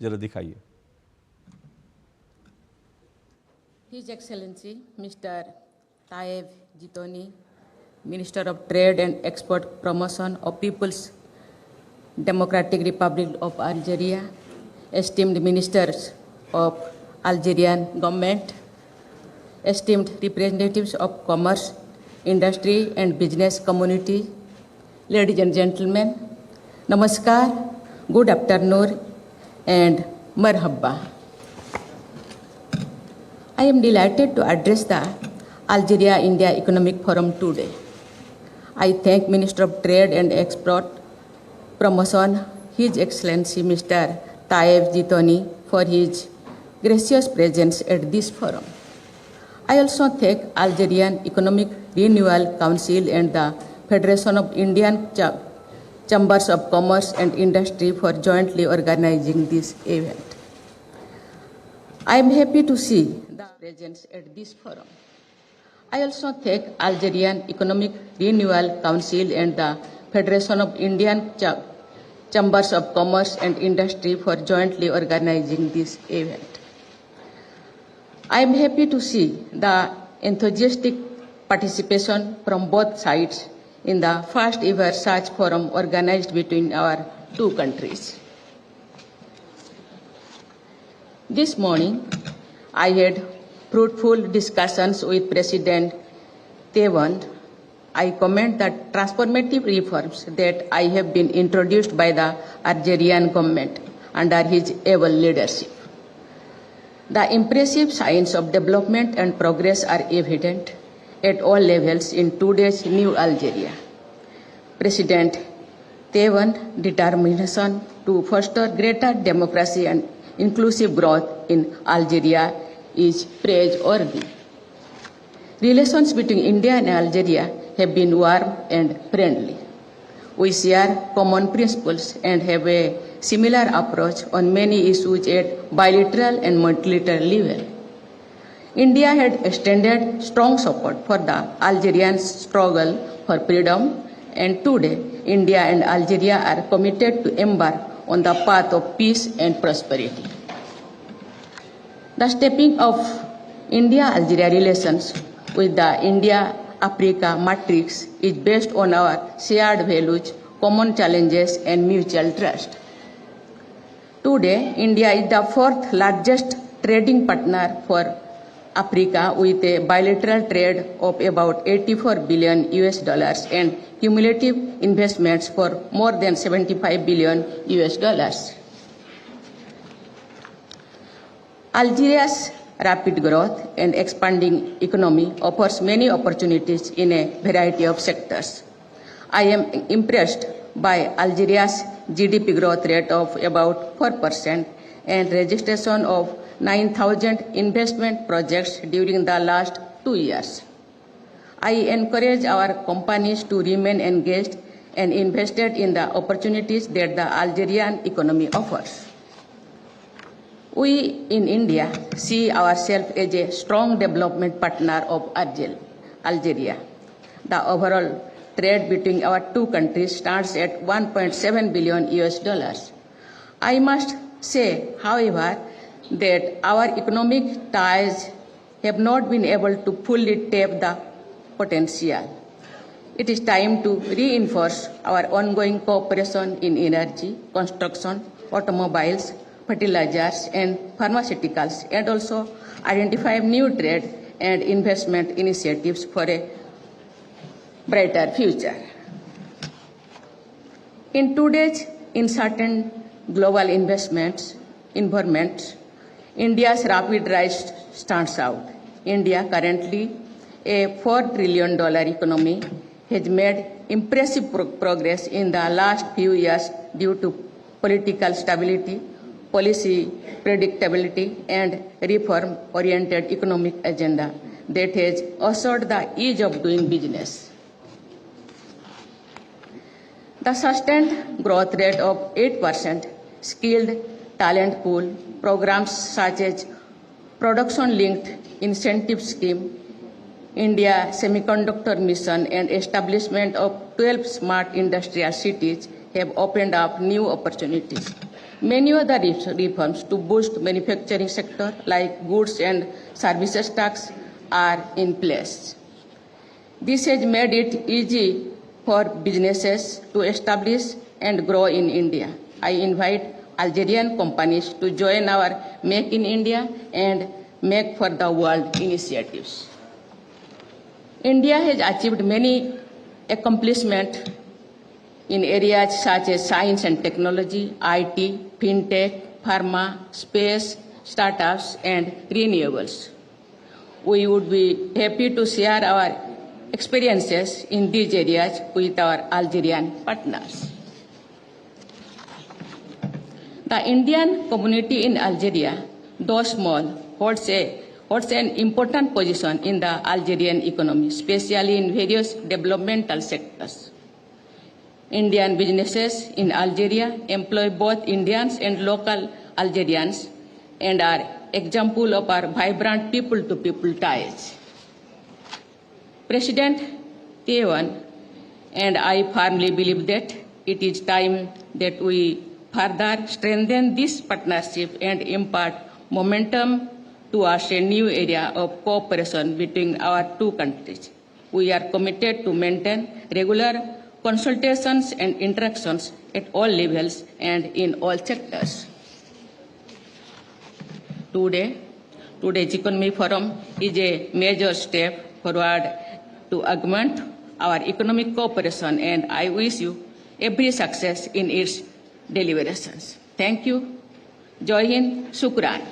जरा दिखाइए। His Excellency Mr. Tayev Jitoni, Minister of Trade and Export Promotion of People's Democratic Republic of Algeria, esteemed ministers of Algerian government, esteemed representatives of commerce, industry and business community, ladies and gentlemen, namaskar, good afternoon and marhaba. I am delighted to address the Algeria-India Economic Forum today. I thank Minister of Trade and Export Promotion, His Excellency Mr. Tayev Jitoni, for his gracious presence at this forum. I also thank Algerian Economic Renewal Council and the Federation of Indian Chambers of Commerce and Industry for jointly organizing this event. I am happy to see the presence at this forum. I also thank Algerian Economic Renewal Council and the Federation of Indian Chambers of Commerce and Industry for jointly organizing this event. I am happy to see the enthusiastic participation from both sides in the first ever such forum organized between our two countries. This morning, I had fruitful discussions with President Tebboune. I commend the transformative reforms that I have been introduced by the Algerian government under his able leadership. The impressive signs of development and progress are evident at all levels in today's new Algeria. President Tebboune's determination to foster greater democracy and inclusive growth in Algeria is praiseworthy. Relations between India and Algeria have been warm and friendly. We share common principles and have a similar approach on many issues at bilateral and multilateral level. India had extended strong support for the Algerian struggle for freedom, and today India and Algeria are committed to embark on the path of peace and prosperity. The stepping of India-Algeria relations with the India-Africa matrix is based on our shared values, common challenges, and mutual trust. Today, India is the fourth largest trading partner for Africa with a bilateral trade of about $84 billion and cumulative investments for more than $75 billion. Algeria's rapid growth and expanding economy offers many opportunities in a variety of sectors. I am impressed by Algeria's GDP growth rate of about 4% and registration of 9,000 investment projects during the last 2 years. I encourage our companies to remain engaged and invested in the opportunities that the Algerian economy offers. We in India see ourselves as a strong development partner of Algeria. The overall trade between our two countries stands at $1.7 billion. I must say, however, that our economic ties have not been able to fully tap the potential. It is time to reinforce our ongoing cooperation in energy, construction, automobiles, fertilizers and pharmaceuticals, and also identify new trade and investment initiatives for a brighter future. In today's uncertain global environment, India's rapid rise stands out. India, currently a $4 trillion economy, has made impressive progress in the last few years due to political stability, policy predictability, and reform-oriented economic agenda that has assured the ease of doing business. The sustained growth rate of 8%, skilled talent pool, programs such as production-linked incentive scheme, India Semiconductor Mission, and establishment of 12 smart industrial cities have opened up new opportunities. Many other reforms to boost manufacturing sector like goods and services tax are in place. This has made it easy for businesses to establish and grow in India. I invite Algerian companies to join our Make in India and Make for the World initiatives. India has achieved many accomplishments in areas such as science and technology, IT, fintech, pharma, space, startups, and renewables. We would be happy to share our experiences in these areas with our Algerian partners. The Indian community in Algeria, though small, holds an important position in the Algerian economy, especially in various developmental sectors. Indian businesses in Algeria employ both Indians and local Algerians and are example of our vibrant people-to-people ties. President Tebboune and I firmly believe that it is time that we further strengthen this partnership and impart momentum towards a new area of cooperation between our two countries. We are committed to maintain regular consultations and interactions at all levels and in all sectors. Today's Economy Forum is a major step forward to augment our economic cooperation, and I wish you every success in its deliberations. Thank you. Jai Hind. Shukran.